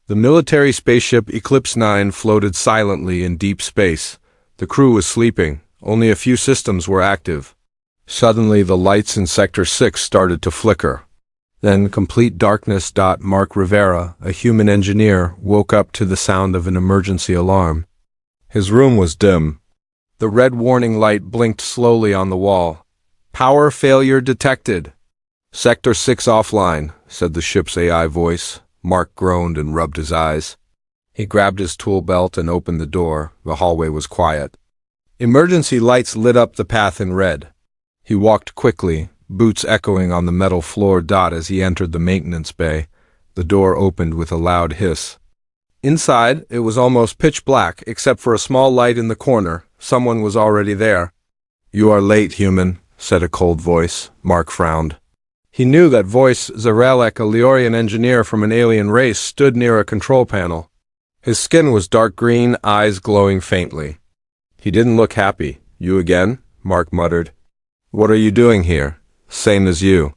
The military spaceship Eclipse 9 floated silently in deep space. The crew was sleeping. Only a few systems were active. Suddenly, the lights in Sector 6 started to flicker. Then, complete darkness. Mark Rivera, a human engineer, woke up to the sound of an emergency alarm. His room was dim. The red warning light blinked slowly on the wall. Power failure detected. Sector 6 offline, said the ship's AI voice. Mark groaned and rubbed his eyes. He grabbed his tool belt and opened the door. The hallway was quiet. Emergency lights lit up the path in red. He walked quickly, boots echoing on the metal floor. As he entered the maintenance bay, the door opened with a loud hiss. Inside, it was almost pitch black, except for a small light in the corner. Someone was already there. "You are late, human," said a cold voice. Mark frowned. He knew that voice. Zarelek, a Leorian engineer from an alien race, stood near a control panel. His skin was dark green, eyes glowing faintly. He didn't look happy. "You again?" Mark muttered. "What are you doing here?" "Same as you."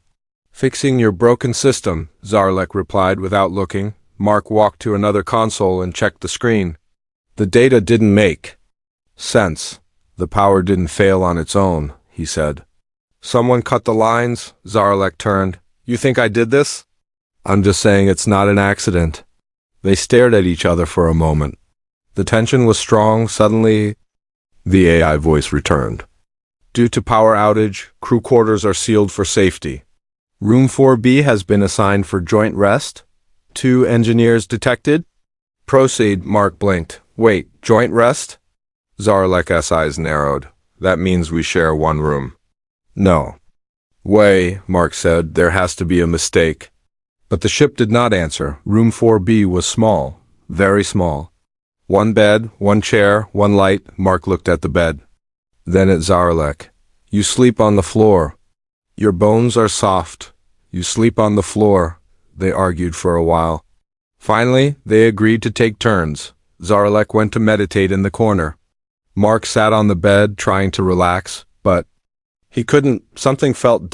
"Fixing your broken system," Zarelek replied without looking. Mark walked to another console and checked the screen. The data didn't make sense. "The power didn't fail on its own," he said. "Someone cut the lines?" Zarelek turned. "You think I did this?" "I'm just saying it's not an accident." They stared at each other for a moment. The tension was strong. Suddenly, the AI voice returned. "Due to power outage, crew quarters are sealed for safety. Room 4B has been assigned for joint rest. 2 engineers detected." "Proceed," Mark blinked. "Wait, joint rest?" Zarelek's eyes narrowed. "That means we share one room." "No way," Mark said. "There has to be a mistake." But the ship did not answer. Room 4B was small, very small. 1 bed, 1 chair, 1 light. Mark looked at the bed. Then at Zarelek. "You sleep on the floor. Your bones are soft. You sleep on the floor." They argued for a while. Finally, they agreed to take turns. Zarelek went to meditate in the corner. Mark sat on the bed, trying to relax, but he couldn't. Something felt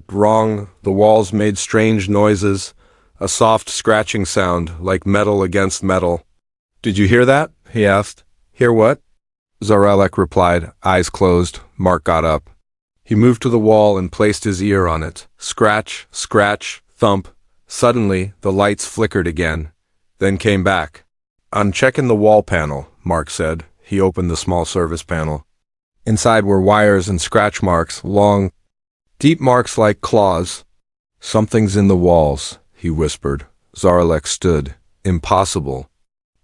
wrong. The walls made strange noises, a soft scratching sound, like metal against metal. "Did you hear that?" he asked. "Hear what?" Zarelek replied, eyes closed. Mark got up. He moved to the wall and placed his ear on it. Scratch, scratch, thump. Suddenly, the lights flickered again, then came back. "I'm checking the wall panel," Mark said. He opened the small service panel. Inside were wires and scratch marks, long, deep marks like claws. "Something's in the walls," he whispered. Zarelek stood. "Impossible."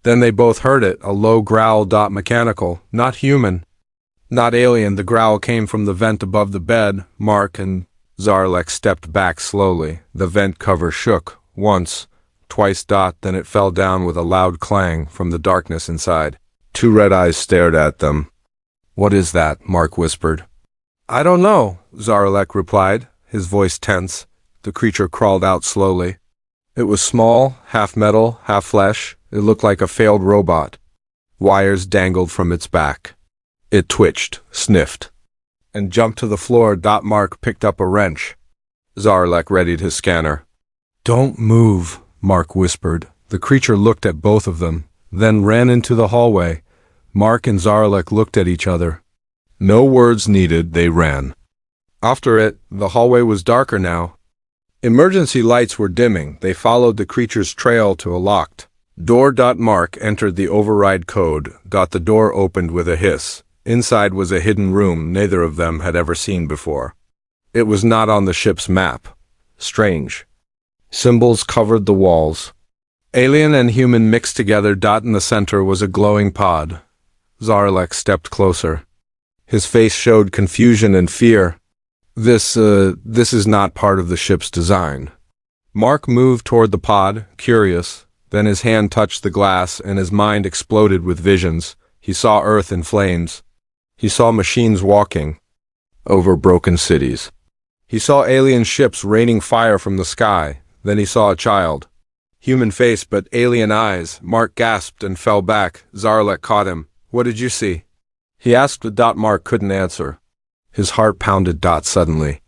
Then they both heard it, a low growl. Mechanical, not human, not alien. The growl came from the vent above the bed. Mark and Zarelek stepped back slowly. The vent cover shook, once, twice. Then it fell down with a loud clang from the darkness inside. 2 red eyes stared at them. "What is that?" Mark whispered. "I don't know," Zarelek replied, his voice tense. The creature crawled out slowly. It was small, half metal, half flesh. It looked like a failed robot. Wires dangled from its back. It twitched, sniffed, and jumped to the floor. Mark picked up a wrench. Zarelek readied his scanner. "Don't move," Mark whispered. The creature looked at both of them, then ran into the hallway. Mark and Zarelek looked at each other. No words needed, they ran. After it, the hallway was darker now. Emergency lights were dimming. They followed the creature's trail to a locked door. Mark entered the override code. The door opened with a hiss. Inside was a hidden room neither of them had ever seen before. It was not on the ship's map. Strange. Symbols covered the walls. Alien and human mixed together. In the center was a glowing pod. Zarelek stepped closer. His face showed confusion and fear. This is not part of the ship's design." Mark moved toward the pod, curious. Then his hand touched the glass and his mind exploded with visions. He saw Earth in flames. He saw machines walking over broken cities. He saw alien ships raining fire from the sky. Then he saw a child. Human face but alien eyes. Mark gasped and fell back. Zarelek caught him. "What did you see?" He asked, but Mark couldn't answer. His heart pounded. Suddenly,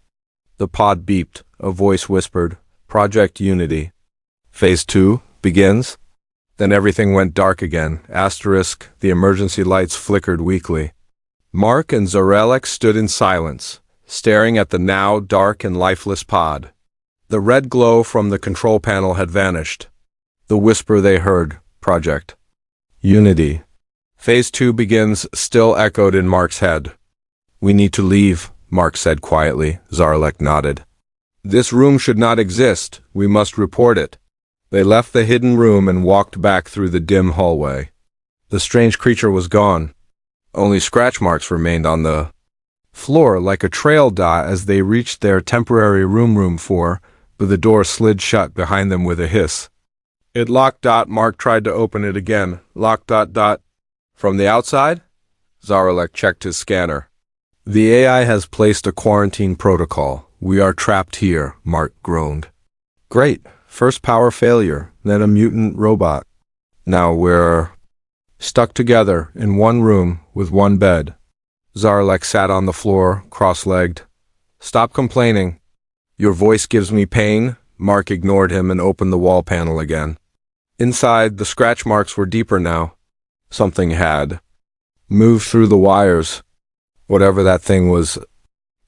the pod beeped. A voice whispered, "Project Unity. Phase 2 begins." Then everything went dark again. Asterisk, the emergency lights flickered weakly. Mark and Zarelek stood in silence, staring at the now dark and lifeless pod. The red glow from the control panel had vanished. The whisper they heard, Project Unity. Phase 2 begins, still echoed in Mark's head. We need to leave, Mark said quietly. Zarelek nodded. This room should not exist. We must report it. They left the hidden room and walked back through the dim hallway. The strange creature was gone. Only scratch marks remained on the floor like a trail dot as they reached their temporary room 4, but the door slid shut behind them with a hiss. It locked. Mark tried to open it again. Locked. From the outside? Zarelek checked his scanner. The AI has placed a quarantine protocol. We are trapped here, Mark groaned. Great. First power failure, then a mutant robot. Now we're stuck together in one room with one bed. Zarelek sat on the floor, cross-legged. Stop complaining. Your voice gives me pain. Mark ignored him and opened the wall panel again. Inside, the scratch marks were deeper now. Something had moved through the wires. Whatever that thing was,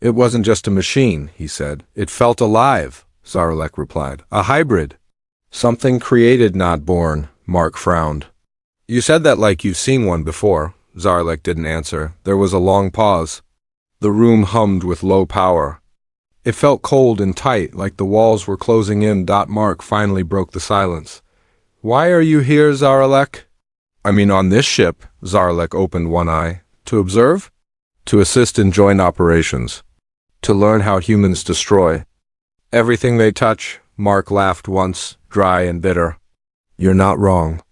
it wasn't just a machine, he said. It felt alive, Zarelek replied. A hybrid. Something created, not born, Mark frowned. You said that like you've seen one before. Zarelek didn't answer. There was a long pause. The room hummed with low power. It felt cold and tight, like the walls were closing in. Mark finally broke the silence. Why are you here, Zarelek? I mean on this ship. Zarelek opened one eye. To observe? To assist in joint operations. To learn how humans destroy everything they touch. Mark laughed once, dry and bitter. You're not wrong.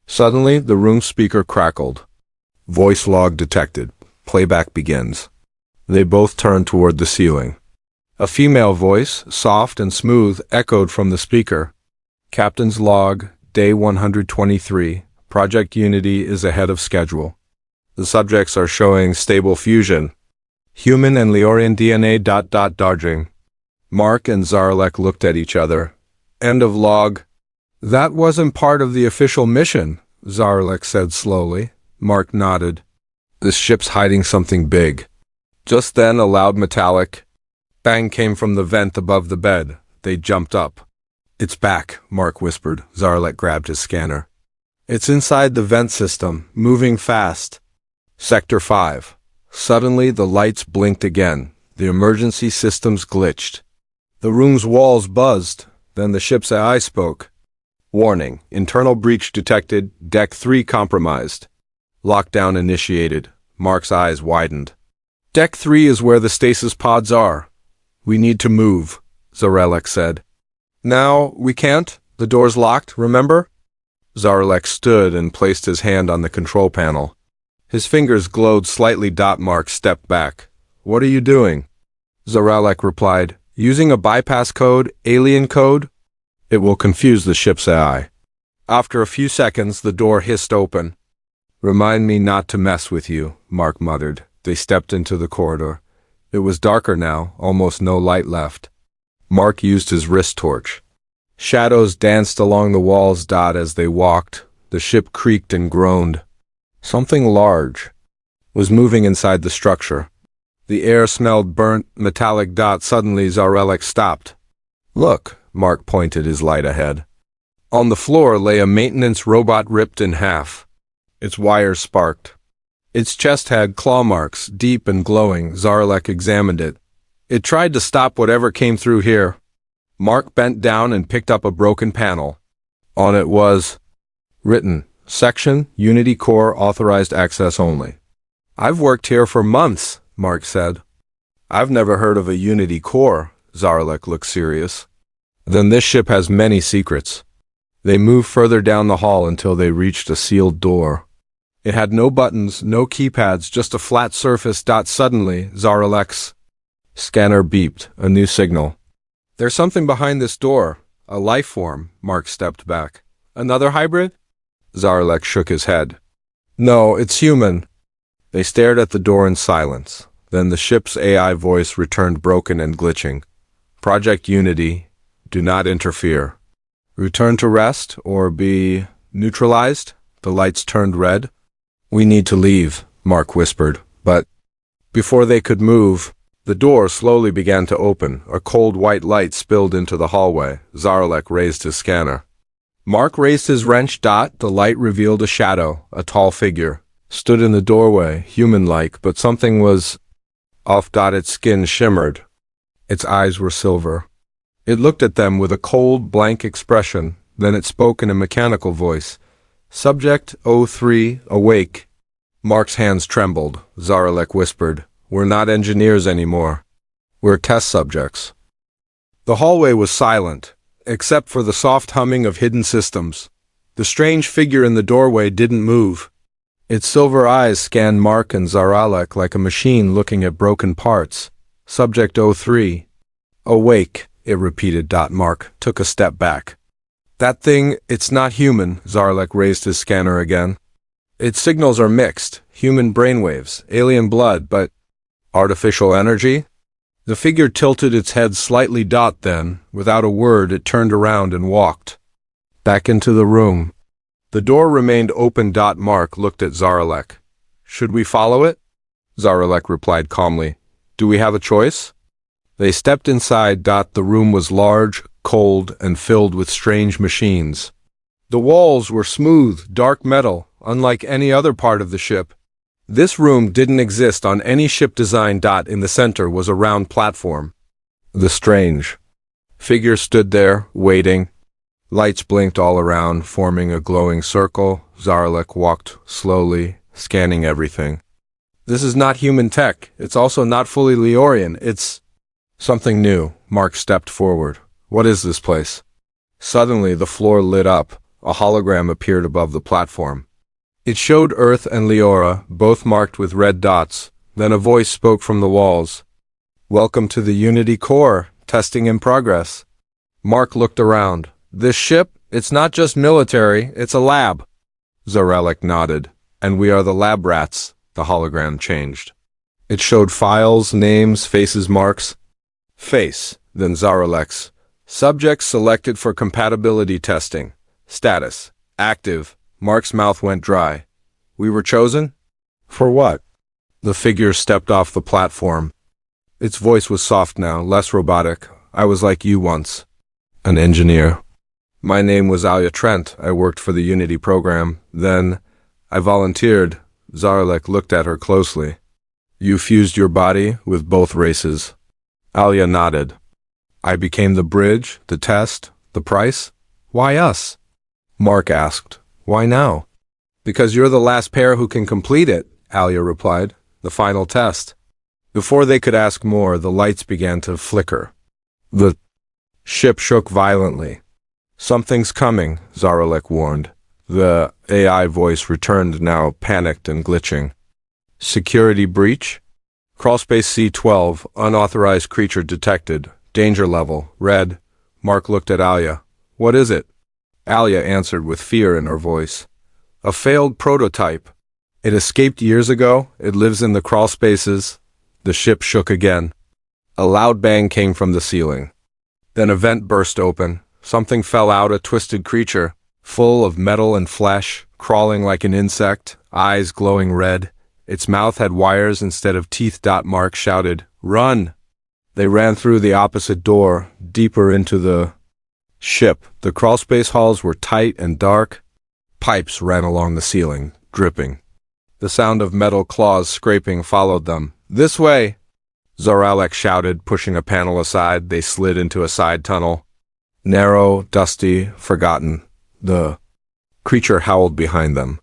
Suddenly, the room speaker crackled. Voice log detected. Playback begins. They both turned toward the ceiling. A female voice, soft and smooth, echoed from the speaker. Captain's log, day 123. Project Unity is ahead of schedule. The subjects are showing stable fusion. Human and Leorian DNA. Dodging. Mark and Zarelek looked at each other. End of log. That wasn't part of the official mission, Zarelek said slowly. Mark nodded. This ship's hiding something big. Just then, a loud metallic bang came from the vent above the bed. They jumped up. It's back, Mark whispered. Zarelek grabbed his scanner. It's inside the vent system, moving fast. Sector 5. Suddenly, the lights blinked again. The emergency systems glitched. The room's walls buzzed. Then the ship's AI spoke. Warning, internal breach detected, Deck 3 compromised. Lockdown initiated. Mark's eyes widened. Deck 3 is where the stasis pods are. We need to move, Zarelek said. Now, we can't. The door's locked, remember? Zarelek stood and placed his hand on the control panel. His fingers glowed slightly. Mark stepped back. What are you doing? Zarelek replied. Using a bypass code, alien code? It will confuse the ship's AI. After a few seconds, the door hissed open. Remind me not to mess with you, Mark muttered. They stepped into the corridor. It was darker now, almost no light left. Mark used his wrist torch. Shadows danced along the walls. As they walked, the ship creaked and groaned. Something large was moving inside the structure. The air smelled burnt, metallic. Suddenly, Zarelek stopped. Look, Mark pointed his light ahead. On the floor lay a maintenance robot ripped in half. Its wires sparked. Its chest had claw marks, deep and glowing. Zarelek examined it. It tried to stop whatever came through here. Mark bent down and picked up a broken panel. On it was written, Section, Unity Core Authorized Access Only. I've worked here for months, Mark said. I've never heard of a Unity Core. Zarelek looked serious. Then this ship has many secrets. They moved further down the hall until they reached a sealed door. It had no buttons, no keypads, just a flat surface. Suddenly, Zarelek's scanner beeped, a new signal. There's something behind this door, a life form. Mark stepped back. Another hybrid? Zarelek shook his head. No, it's human. They stared at the door in silence. Then the ship's AI voice returned broken and glitching. Project Unity, do not interfere. Return to rest or be Neutralized? The lights turned red. We need to leave, Mark whispered, but before they could move, the door slowly began to open. A cold white light spilled into the hallway. Zaralek raised his scanner. Mark raised his wrench. The light revealed a shadow. A tall figure stood in the doorway, human-like, but something was off. Its skin shimmered. Its eyes were silver. It looked at them with a cold, blank expression. Then it spoke in a mechanical voice. Subject 03, awake. Mark's hands trembled. Zaralek whispered, "We're not engineers anymore. We're test subjects." The hallway was silent, except for the soft humming of hidden systems. The strange figure in the doorway didn't move. Its silver eyes scanned Mark and Zaralek like a machine looking at broken parts. Subject 03. Awake, it repeated. Mark took a step back. That thing, it's not human. Zaralek raised his scanner again. Its signals are mixed, human brainwaves, alien blood, but artificial energy? The figure tilted its head slightly. Then, without a word, it turned around and walked back into the room. The door remained open. Mark looked at Zaralek. Should we follow it? Zaralek replied calmly. Do we have a choice? They stepped inside. The room was large, cold, and filled with strange machines. The walls were smooth, dark metal, unlike any other part of the ship. This room didn't exist on any ship design. In the center was a round platform. The strange figure stood there, waiting. Lights blinked all around, forming a glowing circle. Zaralek walked slowly, scanning everything. This is not human tech. It's also not fully Leorian. It's something new. Mark stepped forward. What is this place? Suddenly, the floor lit up. A hologram appeared above the platform. It showed Earth and Leora, both marked with red dots. Then a voice spoke from the walls. Welcome to the Unity Core. Testing in progress. Mark looked around. This ship, it's not just military, it's a lab. Zaralek nodded. And we are the lab rats. The hologram changed. It showed files, names, faces, marks. Face, then Zaralek's. Subjects selected for compatibility testing. Status, active. Mark's mouth went dry. We were chosen? For what? The figure stepped off the platform. Its voice was soft now, less robotic. I was like you once. An engineer. My name was Alia Trent. I worked for the Unity program. Then, I volunteered. Zaralek looked at her closely. You fused your body with both races. Alia nodded. I became the bridge, the test, the price. Why us? Mark asked. Why now? Because you're the last pair who can complete it, Alia replied. The final test. Before they could ask more, the lights began to flicker. The ship shook violently. Something's coming, Zaralek warned. The AI voice returned now, panicked and glitching. Security breach? Crawlspace C-12, unauthorized creature detected. Danger level, red. Mark looked at Alia. What is it? Alia answered with fear in her voice. A failed prototype. It escaped years ago. It lives in the crawl spaces. The ship shook again. A loud bang came from the ceiling. Then a vent burst open. Something fell out, a twisted creature, full of metal and flesh, crawling like an insect, eyes glowing red. Its mouth had wires instead of teeth. Mark shouted, Run! They ran through the opposite door, deeper into the ship. The crawlspace halls were tight and dark. Pipes ran along the ceiling, dripping. The sound of metal claws scraping followed them. This way! Zaralek shouted, pushing a panel aside. They slid into a side tunnel. Narrow, dusty, forgotten. The creature howled behind them.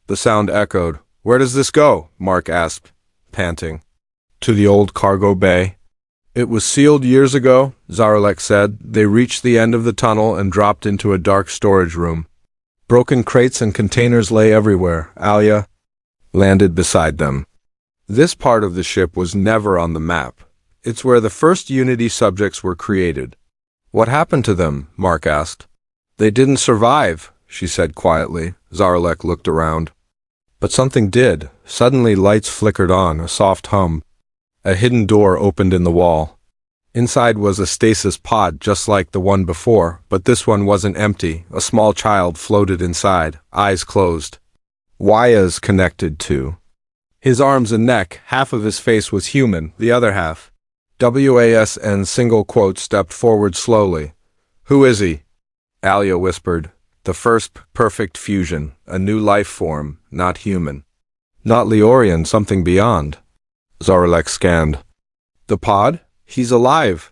The sound echoed. Where does this go? Mark asked, panting. To the old cargo bay. It was sealed years ago, Zaralek said. They reached the end of the tunnel and dropped into a dark storage room. Broken crates and containers lay everywhere. Alia landed beside them. This part of the ship was never on the map. It's where the first Unity subjects were created. What happened to them? Mark asked. They didn't survive, she said quietly. Zaralek looked around. But something did. Suddenly lights flickered on, a soft hum. A hidden door opened in the wall. Inside was a stasis pod just like the one before, but this one wasn't empty. A small child floated inside, eyes closed. Wires connected to his arms and neck. Half of his face was human, the other half. WASN single quote stepped forward slowly. Who is he? Alia whispered. The first perfect fusion, a new life form, not human. Not Leorian, something beyond. Zaralek scanned. The pod? He's alive.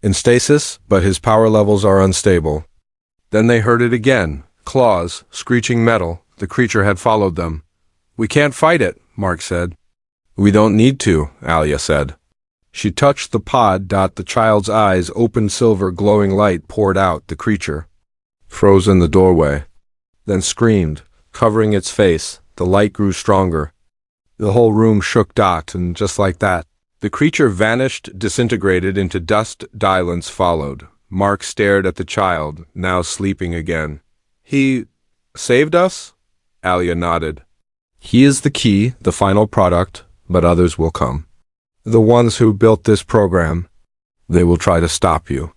In stasis, but his power levels are unstable. Then they heard it again. Claws, screeching metal. The creature had followed them. We can't fight it, Mark said. We don't need to, Alia said. She touched the pod. The child's eyes, open silver glowing light poured out. The creature froze in the doorway, then screamed, covering its face. The light grew stronger. The whole room shook. And just like that, the creature vanished, disintegrated into dust. Silence followed. Mark stared at the child, now sleeping again. He saved us? Alia nodded. He is the key, the final product, but others will come. The ones who built this program, they will try to stop you.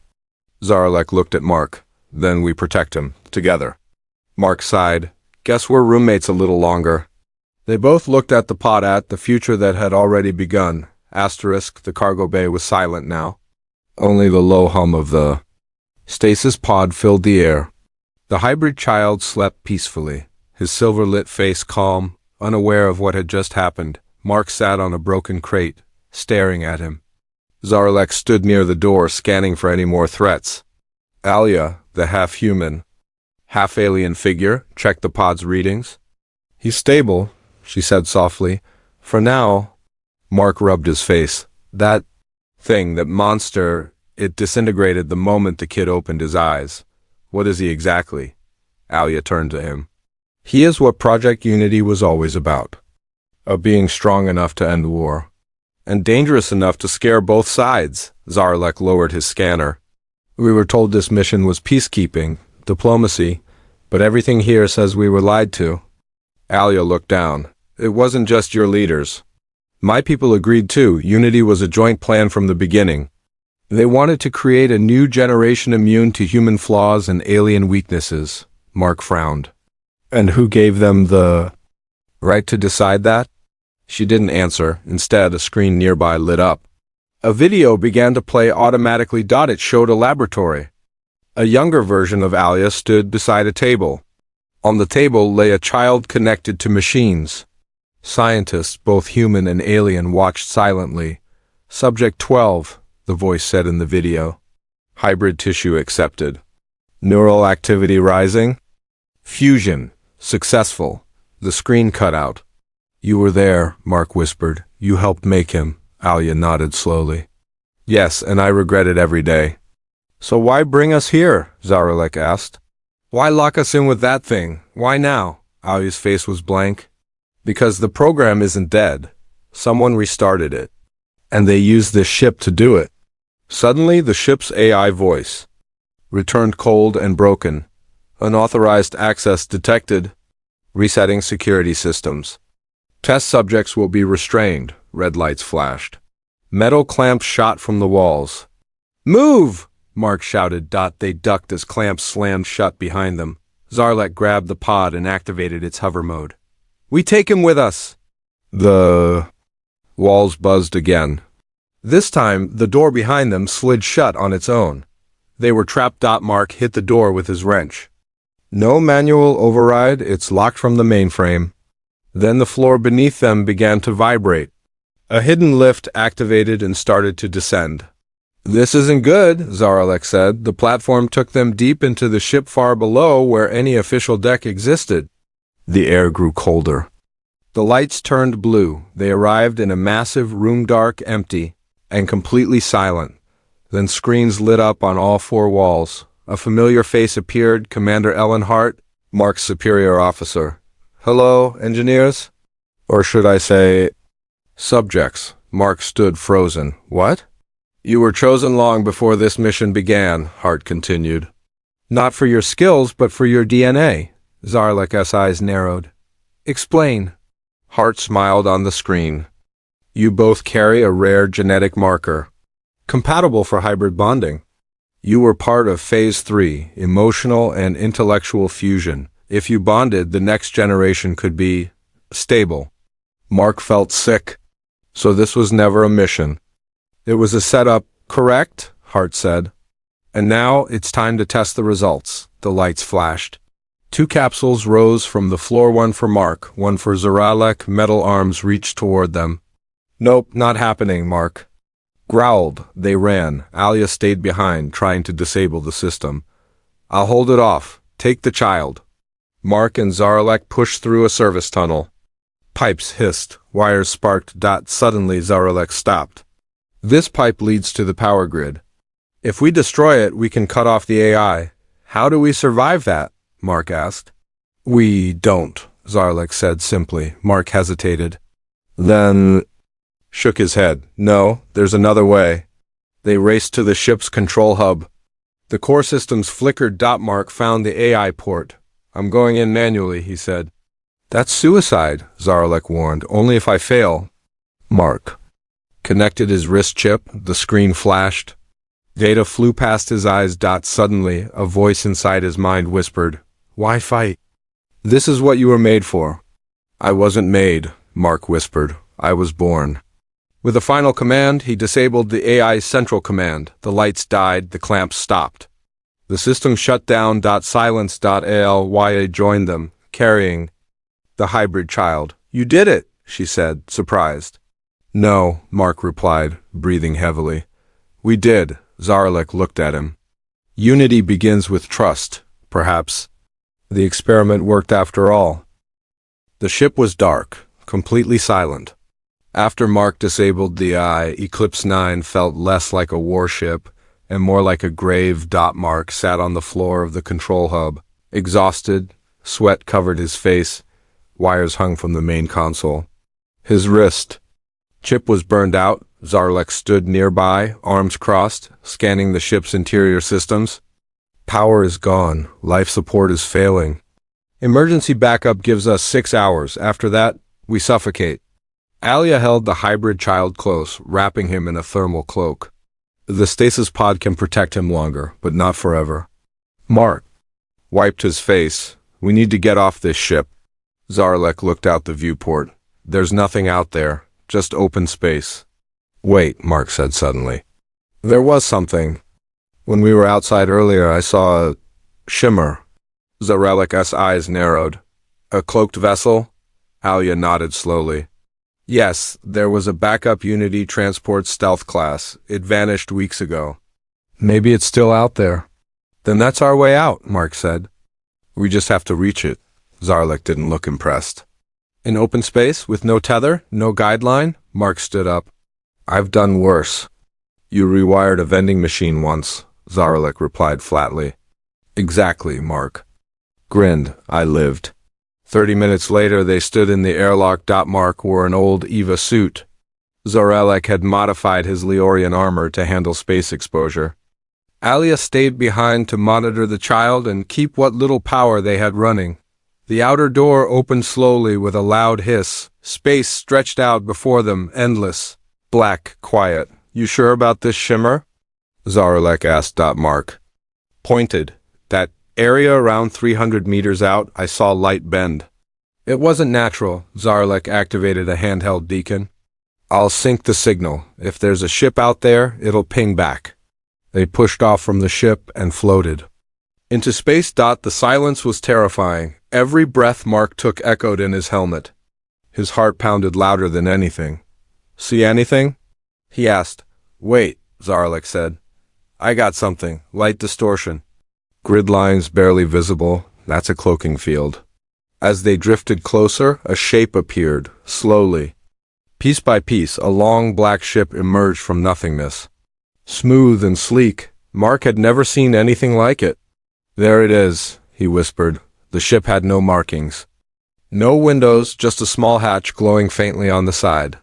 Zaralek looked at Mark. Then we protect him, together. Mark sighed. Guess we're roommates a little longer. They both looked at the pod, at the future that had already begun. Asterisk, the cargo bay was silent now. Only the low hum of the stasis pod filled the air. The hybrid child slept peacefully, his silver-lit face calm, unaware of what had just happened. Mark sat on a broken crate, staring at him. Zaralek stood near the door, scanning for any more threats. Alia, the half-human, half-alien figure, checked the pod's readings. He's stable, she said softly. For now. Mark rubbed his face. That thing, that monster, it disintegrated the moment the kid opened his eyes. What is he exactly? Alia turned to him. He is what Project Unity was always about. A being strong enough to end war. And dangerous enough to scare both sides. Zaralek lowered his scanner. We were told this mission was peacekeeping, diplomacy, but everything here says we were lied to. Alia looked down. It wasn't just your leaders. My people agreed too. Unity was a joint plan from the beginning. They wanted to create a new generation immune to human flaws and alien weaknesses. Mark frowned. And who gave them the right to decide that? She didn't answer. Instead, a screen nearby lit up. A video began to play automatically. It showed a laboratory. A younger version of Alia stood beside a table. On the table lay a child connected to machines. Scientists, both human and alien, watched silently. Subject 12, the voice said in the video. Hybrid tissue accepted. Neural activity rising. Fusion. Successful. The screen cut out. You were there, Mark whispered. You helped make him. Alia nodded slowly. Yes, and I regret it every day. So why bring us here? Zaralek asked. Why lock us in with that thing? Why now? Alia's face was blank. Because the program isn't dead. Someone restarted it. And they used this ship to do it. Suddenly, the ship's AI voice returned cold and broken. Unauthorized access detected. Resetting security systems. Test subjects will be restrained. Red lights flashed. Metal clamps shot from the walls. Move! Mark shouted. They ducked as clamps slammed shut behind them. Zaralek grabbed the pod and activated its hover mode. We take him with us. The walls buzzed again. This time, the door behind them slid shut on its own. They were trapped. Mark hit the door with his wrench. No manual override, it's locked from the mainframe. Then the floor beneath them began to vibrate. A hidden lift activated and started to descend. This isn't good, Zaralek said. The platform took them deep into the ship far below where any official deck existed. The air grew colder. The lights turned blue. They arrived in a massive room, dark, empty, and completely silent. Then screens lit up on all four walls. A familiar face appeared, Commander Ellen Hart, Mark's superior officer. Hello, engineers? Or should I say, subjects. Mark stood frozen. What? You were chosen long before this mission began, Hart continued. Not for your skills, but for your DNA. Zaralek's eyes narrowed. Explain. Hart smiled on the screen. You both carry a rare genetic marker. Compatible for hybrid bonding. You were part of Phase 3, emotional and intellectual fusion. If you bonded, the next generation could be stable. Mark felt sick. So this was never a mission. It was a setup, correct? Hart said. And now it's time to test the results. The lights flashed. 2 capsules rose from the floor, one for Mark, one for Zaralek. Metal arms reached toward them. Nope, not happening, Mark growled. They ran. Alia stayed behind, trying to disable the system. I'll hold it off. Take the child. Mark and Zaralek pushed through a service tunnel. Pipes hissed. Wires sparked. Suddenly Zaralek stopped. This pipe leads to the power grid. If we destroy it, we can cut off the AI. How do we survive that? Mark asked. We don't, Zaralek said simply. Mark hesitated. Then shook his head. No, there's another way. They raced to the ship's control hub. The core systems flickered. Mark found the AI port. I'm going in manually, he said. That's suicide, Zaralek warned. Only if I fail. Mark connected his wrist chip. The screen flashed. Data flew past his eyes. Suddenly, a voice inside his mind whispered, Why fight? This is what you were made for. I wasn't made, Mark whispered. I was born. With a final command, he disabled the AI's central command. The lights died, the clamps stopped. The system shut down. Silence. Alia joined them, carrying the hybrid child. You did it, she said, surprised. No, Mark replied, breathing heavily. We did. Zaralek looked at him. Unity begins with trust, perhaps. The experiment worked after all. The ship was dark, completely silent. After Mark disabled the eye, Eclipse 9 felt less like a warship and more like a grave. Mark sat on the floor of the control hub, exhausted. Sweat covered his face. Wires hung from the main console. His wrist. Chip was burned out. Zaralek stood nearby, arms crossed, scanning the ship's interior systems. Power is gone. Life support is failing. Emergency backup gives us 6 hours. After that, we suffocate. Alia held the hybrid child close, wrapping him in a thermal cloak. The stasis pod can protect him longer, but not forever. Mark wiped his face. We need to get off this ship. Zaralek looked out the viewport. There's nothing out there, just open space. Wait, Mark said suddenly. There was something. When we were outside earlier, I saw a shimmer. Zaralek's eyes narrowed. A cloaked vessel? Alia nodded slowly. Yes, there was a backup Unity transport stealth class. It vanished weeks ago. Maybe it's still out there. Then that's our way out, Mark said. We just have to reach it. Zaralek didn't look impressed. In open space, with no tether, no guideline? Mark stood up. I've done worse. You rewired a vending machine once, Zaralek replied flatly. Exactly, Mark grinned. I lived. 30 minutes later, they stood in the airlock. Mark wore an old EVA suit. Zaralek had modified his Leorian armor to handle space exposure. Alia stayed behind to monitor the child and keep what little power they had running. The outer door opened slowly with a loud hiss. Space stretched out before them, endless, black, quiet. You sure about this shimmer? Zaralek asked. Mark pointed. That area around 300 meters out, I saw light bend. It wasn't natural. Zaralek activated a handheld beacon. I'll sync the signal. If there's a ship out there, it'll ping back. They pushed off from the ship and floated into space. The silence was terrifying. Every breath Mark took echoed in his helmet. His heart pounded louder than anything. See anything? He asked. Wait, Zaralek said. I got something. Light distortion. Grid lines barely visible. That's a cloaking field. As they drifted closer, a shape appeared, slowly. Piece by piece, a long black ship emerged from nothingness. Smooth and sleek. Mark had never seen anything like it. There it is, he whispered. The ship had no markings. No windows, just a small hatch glowing faintly on the side.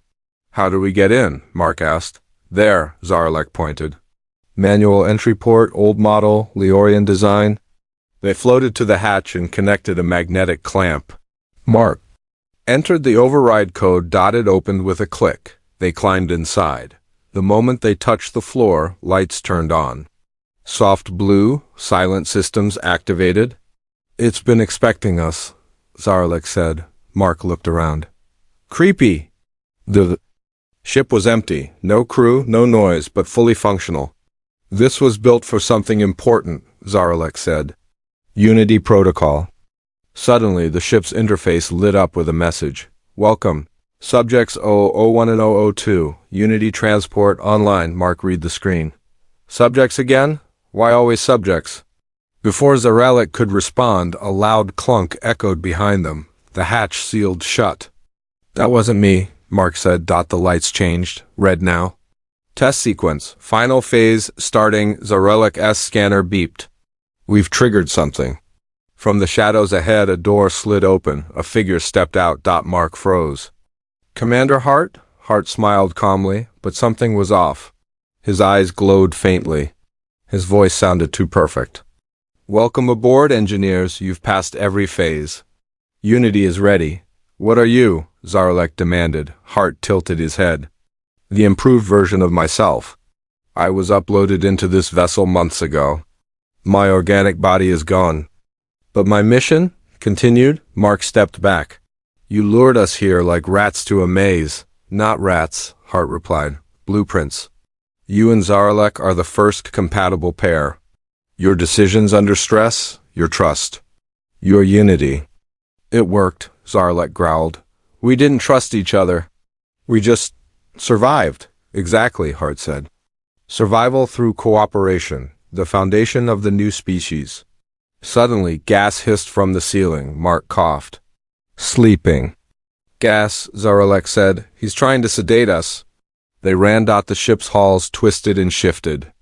How do we get in? Mark asked. There, Zaralek pointed. Manual entry port, old model, Leorian design. They floated to the hatch and connected a magnetic clamp. Mark entered the override code. It opened with a click. They climbed inside. The moment they touched the floor, lights turned on. Soft blue, silent systems activated. "It's been expecting us," Zaralek said. Mark looked around. "Creepy." The ship was empty. No crew, no noise, but fully functional. "This was built for something important," Zaralek said. "Unity Protocol." Suddenly, the ship's interface lit up with a message. "Welcome. Subjects 001 and 002. Unity Transport Online." Mark read the screen. "Subjects again? Why always subjects?" Before Zaralek could respond, a loud clunk echoed behind them. The hatch sealed shut. "That wasn't me," Mark said. The lights changed. Red now. "Test sequence. Final phase starting." Zaralek's scanner beeped. "We've triggered something." From the shadows ahead, a door slid open. A figure stepped out. Mark froze. "Commander Hart?" Hart smiled calmly, but something was off. His eyes glowed faintly. His voice sounded too perfect. "Welcome aboard, engineers. You've passed every phase. Unity is ready." "What are you?" Zaralek demanded. Hart tilted his head. "The improved version of myself. I was uploaded into this vessel months ago. My organic body is gone. But my mission continued." Mark stepped back. "You lured us here like rats to a maze." "Not rats," Hart replied. "Blueprints. You and Zaralek are the first compatible pair. Your decisions under stress, your trust. Your unity." "It worked," Zaralek growled. "We didn't trust each other. We just survived." "Exactly," Hart said. "Survival through cooperation, the foundation of the new species." Suddenly, gas hissed from the ceiling. Mark coughed. "Sleeping." "Gas," Zaralek said. "He's trying to sedate us." They ran. The ship's halls twisted and shifted.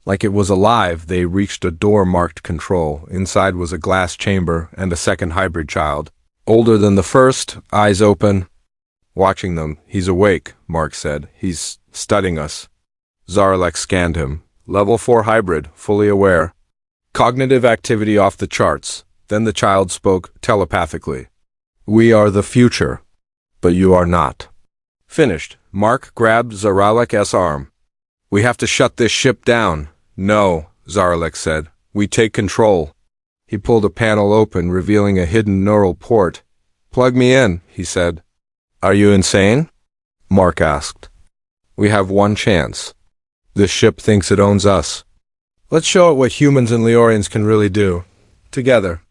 Like it was alive, they reached a door marked Control. Inside was a glass chamber and a second hybrid child. Older than the first, eyes open. Watching them. "He's awake," Mark said. "He's studying us." Zaralek scanned him. Level 4 hybrid, fully aware. Cognitive activity off the charts. Then the child spoke telepathically. "We are the future, but you are not." Finished. Mark grabbed Zaralek's arm. "We have to shut this ship down." "No," Zaralek said. "We take control." He pulled a panel open, revealing a hidden neural port. "Plug me in," he said. "Are you insane?" Mark asked. "We have one chance. This ship thinks it owns us. Let's show it what humans and Leorians can really do. Together."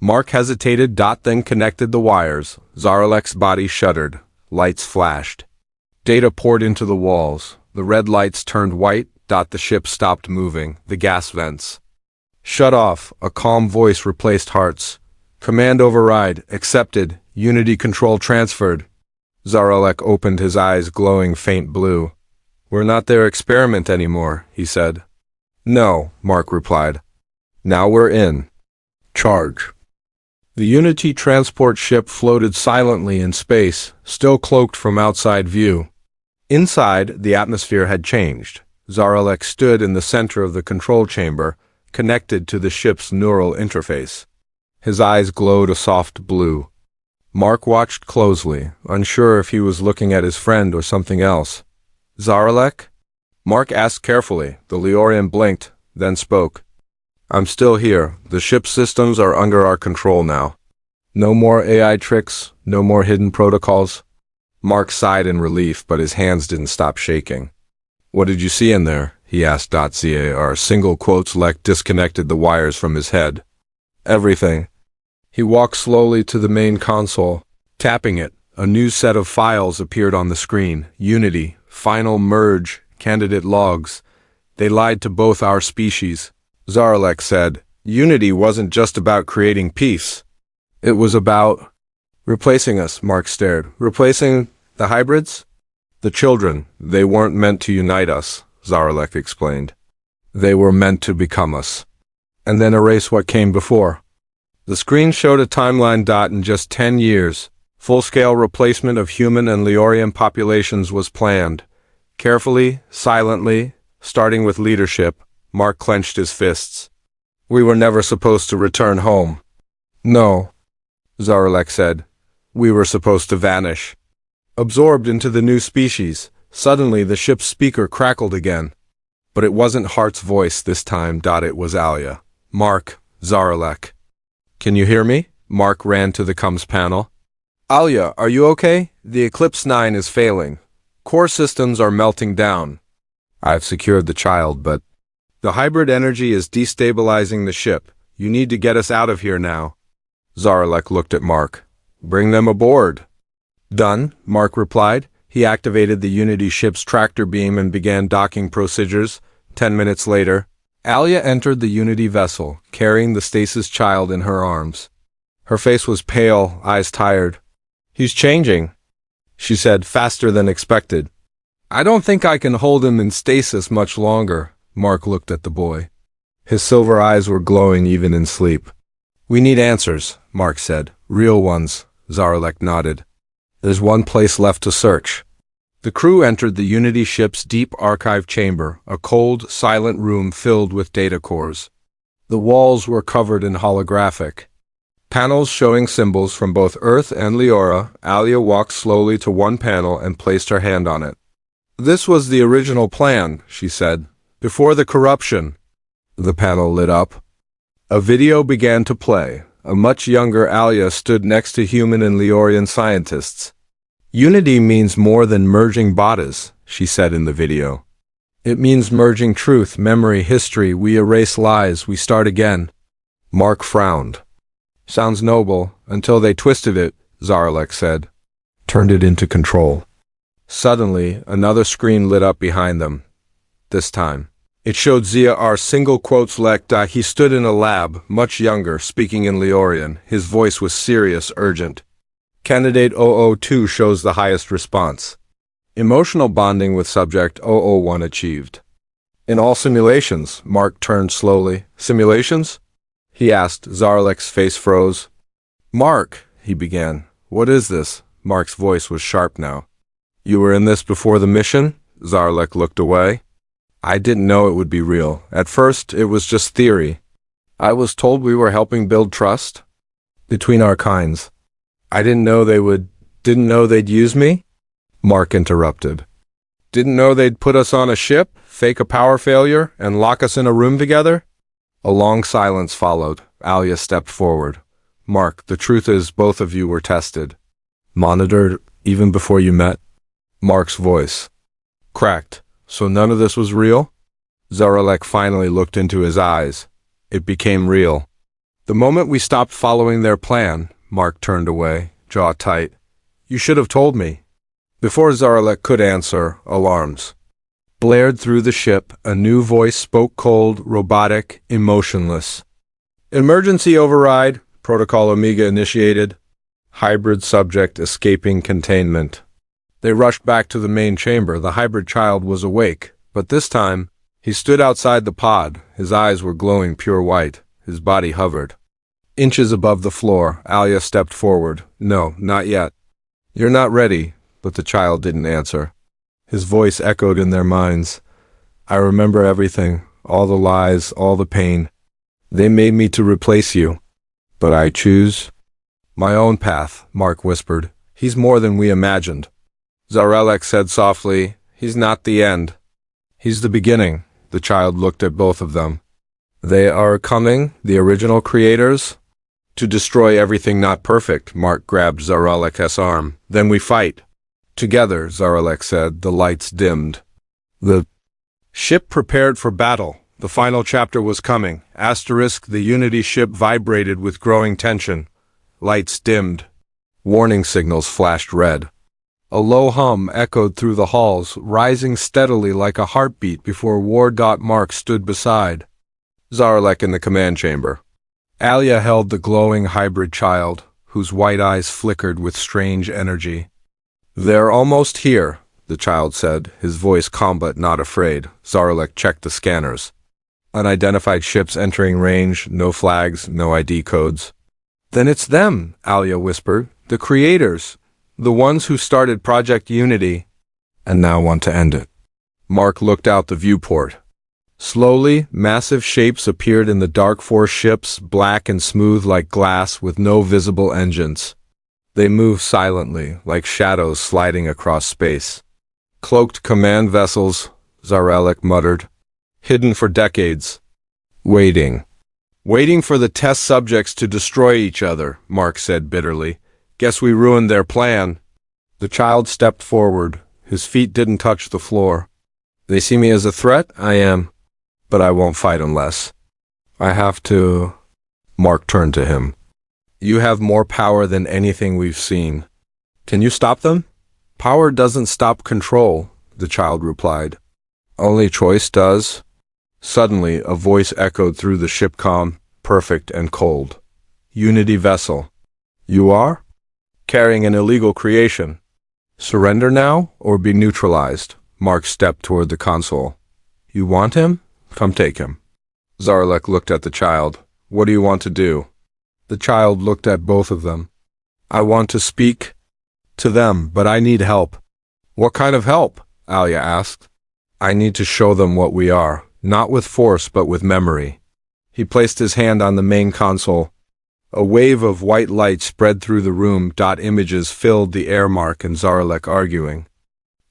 Mark hesitated. Then connected the wires. Zaralek's body shuddered. Lights flashed. Data poured into the walls. The red lights turned white. The ship stopped moving. The gas vents shut off. A calm voice replaced Hart's. "Command override. Accepted. Unity control transferred." Zaralek opened his eyes, glowing faint blue. "We're not their experiment anymore," he said. "No," Mark replied. "Now we're in charge." The Unity transport ship floated silently in space, still cloaked from outside view. Inside, the atmosphere had changed. Zaralek stood in the center of the control chamber, connected to the ship's neural interface. His eyes glowed a soft blue. Mark watched closely, unsure if he was looking at his friend or something else. "Zaralek?" Mark asked carefully. The Leorian blinked, then spoke. "I'm still here. The ship's systems are under our control now. No more AI tricks, no more hidden protocols." Mark sighed in relief, but his hands didn't stop shaking. "What did you see in there?" he asked. Zar single quotes Lek disconnected the wires from his head. "Everything." He walked slowly to the main console. Tapping it, a new set of files appeared on the screen. Unity, final merge, candidate logs. "They lied to both our species," Zaralek said. "Unity wasn't just about creating peace. It was about replacing us." Mark stared. "Replacing the hybrids?" "The children. They weren't meant to unite us," Zaralek explained. "They were meant to become us, and then erase what came before." The screen showed a timeline. In just 10 years, full-scale replacement of human and Leorian populations was planned. Carefully, silently, starting with leadership, Mark clenched his fists. "We were never supposed to return home." "No," Zaralek said. "We were supposed to vanish. Absorbed into the new species. Suddenly, the ship's speaker crackled again. But it wasn't Hart's voice this time. It was Alia. Mark, Zaralek. Can you hear me? Mark ran to the comms panel. Alia, are you okay? The Eclipse 9 is failing. Core systems are melting down. I've secured the child, but the hybrid energy is destabilizing the ship. You need to get us out of here now. Zaralek looked at Mark. Bring them aboard. Done, Mark replied. He activated the Unity ship's tractor beam and began docking procedures. 10 minutes later, Alia entered the Unity vessel, carrying the stasis child in her arms. Her face was pale, eyes tired. He's changing, she said, faster than expected. I don't think I can hold him in stasis much longer. Mark looked at the boy. His silver eyes were glowing even in sleep. We need answers, Mark said. Real ones. Zaralek nodded. There's one place left to search. The crew entered the Unity ship's deep archive chamber, a cold, silent room filled with data cores. The walls were covered in holographic panels showing symbols from both Earth and Leora. Alia walked slowly to one panel and placed her hand on it. This was the original plan, she said. Before the corruption. The panel lit up. A video began to play. A much younger Alia stood next to human and Leorian scientists. Unity means more than merging bodies, she said in the video. It means merging truth, memory, history. We erase lies, we start again. Mark frowned. Sounds noble, until they twisted it, Zaralek said. Turned it into control. Suddenly, another screen lit up behind them. This time, it showed Zia R. single quotes Lekta. He stood in a lab, much younger, speaking in Leorian. His voice was serious, urgent. Candidate 002 shows the highest response. Emotional bonding with subject 001 achieved. In all simulations, Mark turned slowly. Simulations? He asked. Zaralek's face froze. Mark, he began. What is this? Mark's voice was sharp now. You were in this before the mission? Zaralek looked away. I didn't know it would be real. At first, it was just theory. I was told we were helping build trust between our kinds. I didn't know they'd use me? Mark interrupted. Didn't know they'd put us on a ship, fake a power failure, and lock us in a room together? A long silence followed. Alia stepped forward. Mark, the truth is both of you were tested. Monitored even before you met? Mark's voice cracked. So none of this was real? Zaralek finally looked into his eyes. It became real. The moment we stopped following their plan, Mark turned away, jaw tight. You should have told me. Before Zaralek could answer, alarms blared through the ship. A new voice spoke, cold, robotic, emotionless. Emergency override. Protocol Omega initiated. Hybrid subject escaping containment. They rushed back to the main chamber. The hybrid child was awake, but this time, he stood outside the pod. His eyes were glowing pure white. His body hovered. Inches above the floor, Alia stepped forward. No, not yet. You're not ready, but the child didn't answer. His voice echoed in their minds. I remember everything, all the lies, all the pain. They made me to replace you, but I choose my own path, Mark whispered. He's more than we imagined. Zaralek said softly, he's not the end. He's the beginning. The child looked at both of them. They are coming, the original creators, to destroy everything not perfect. Mark grabbed Zaralek's arm. Then we fight. Together, Zaralek said. The lights dimmed. The ship prepared for battle. The final chapter was coming. The Unity ship vibrated with growing tension. Lights dimmed. Warning signals flashed red. A low hum echoed through the halls, rising steadily like a heartbeat before Mark stood beside Zaralek in the command chamber. Alia held the glowing hybrid child, whose white eyes flickered with strange energy. They're almost here, the child said, his voice calm but not afraid. Zaralek checked the scanners. Unidentified ships entering range, no flags, no ID codes. Then it's them, Alia whispered. The creators. The ones who started Project Unity, and now want to end it. Mark looked out the viewport. Slowly, massive shapes appeared in the dark force ships, black and smooth like glass with no visible engines. They moved silently, like shadows sliding across space. Cloaked command vessels, Zarelek muttered. Hidden for decades. Waiting. Waiting for the test subjects to destroy each other, Mark said bitterly. Guess we ruined their plan. The child stepped forward. His feet didn't touch the floor. They see me as a threat? I am. But I won't fight unless. I have to. Mark turned to him. You have more power than anything we've seen. Can you stop them? Power doesn't stop control, the child replied. Only choice does. Suddenly, a voice echoed through the ship comm, perfect and cold. Unity vessel. You are? Carrying an illegal creation. Surrender now, or be neutralized? Mark stepped toward the console. You want him? Come take him. Zarelek looked at the child. What do you want to do? The child looked at both of them. I want to speak to them, but I need help. What kind of help? Alia asked. I need to show them what we are, not with force but with memory. He placed his hand on the main console. A wave of white light spread through the room. Images filled the air. Mark and Zarelek arguing.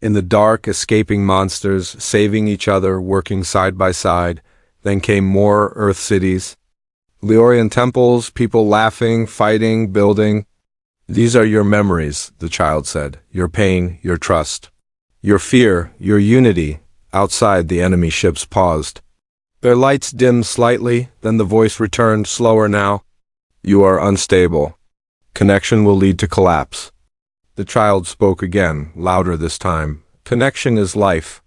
In the dark, escaping monsters, saving each other, working side by side. Then came more Earth cities. Leorian temples, people laughing, fighting, building. These are your memories, the child said. Your pain, your trust. Your fear, your unity. Outside, the enemy ships paused. Their lights dimmed slightly, then the voice returned, slower now. You are unstable. Connection will lead to collapse. The child spoke again, louder this time. Connection is life.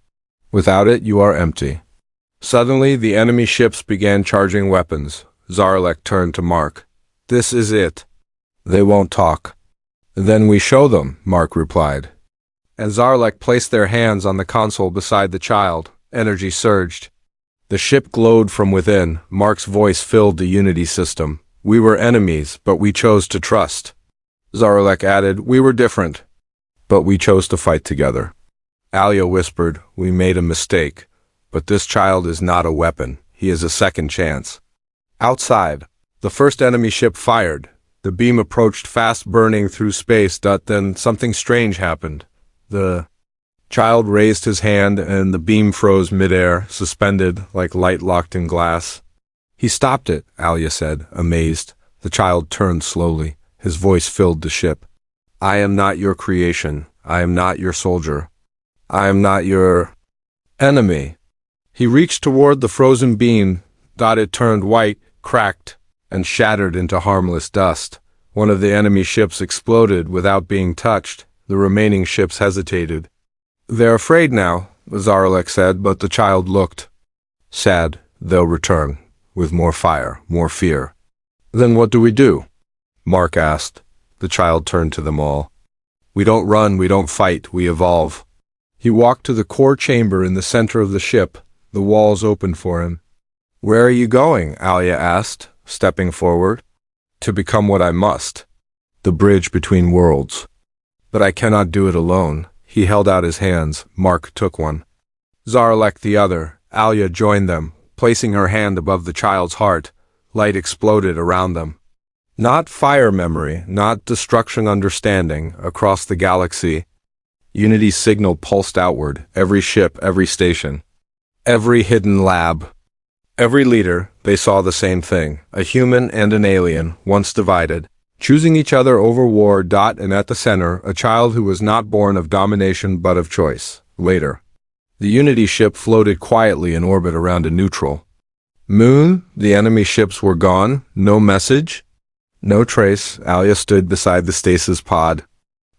Without it, you are empty. Suddenly, the enemy ships began charging weapons. Zarelek turned to Mark. This is it. They won't talk. Then we show them, Mark replied. And Zarelek placed their hands on the console beside the child. Energy surged. The ship glowed from within. Mark's voice filled the Unity system. We were enemies, but we chose to trust. Zarelek added, we were different, but we chose to fight together. Alia whispered, we made a mistake, but this child is not a weapon. He is a second chance. Outside, the first enemy ship fired. The beam approached fast, burning through space. Then something strange happened. The child raised his hand and the beam froze midair, suspended like light locked in glass. He stopped it, Alia said, amazed. The child turned slowly. His voice filled the ship. I am not your creation. I am not your soldier. I am not your enemy. He reached toward the frozen beam. It turned white, cracked, and shattered into harmless dust. One of the enemy ships exploded without being touched. The remaining ships hesitated. They're afraid now, Zarelek said, but the child looked sad. They'll return, with more fire, more fear. Then what do we do? Mark asked. The child turned to them all. We don't run, we don't fight, we evolve. He walked to the core chamber in the center of the ship. The walls opened for him. Where are you going? Alia asked, stepping forward. To become what I must. The bridge between worlds. But I cannot do it alone. He held out his hands. Mark took one. Zarelek the other. Alia joined them, placing her hand above the child's heart. Light exploded around them. Not fire memory, not destruction understanding, across the galaxy. Unity's signal pulsed outward, every ship, every station. Every hidden lab. Every leader, they saw the same thing, a human and an alien, once divided, choosing each other over war. And at the center, a child who was not born of domination but of choice. Later, the Unity ship floated quietly in orbit around a neutral moon. The enemy ships were gone, no message, no trace. Alia stood beside the stasis pod.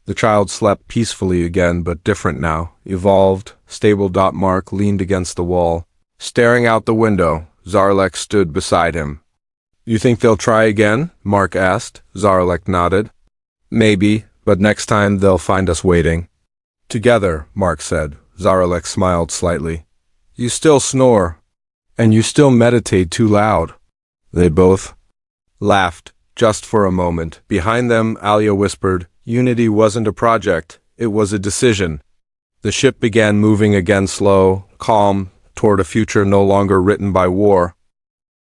The child slept peacefully again, but different now, evolved, stable. Mark leaned against the wall, staring out the window. Zarelek stood beside him. You think they'll try again? Mark asked. Zarelek nodded. Maybe, but next time they'll find us waiting. Together, Mark said. Zarelek smiled slightly. You still snore. And you still meditate too loud. They both laughed, just for a moment. Behind them, Alia whispered, Unity wasn't a project, it was a decision. The ship began moving again, slow, calm, toward a future no longer written by war.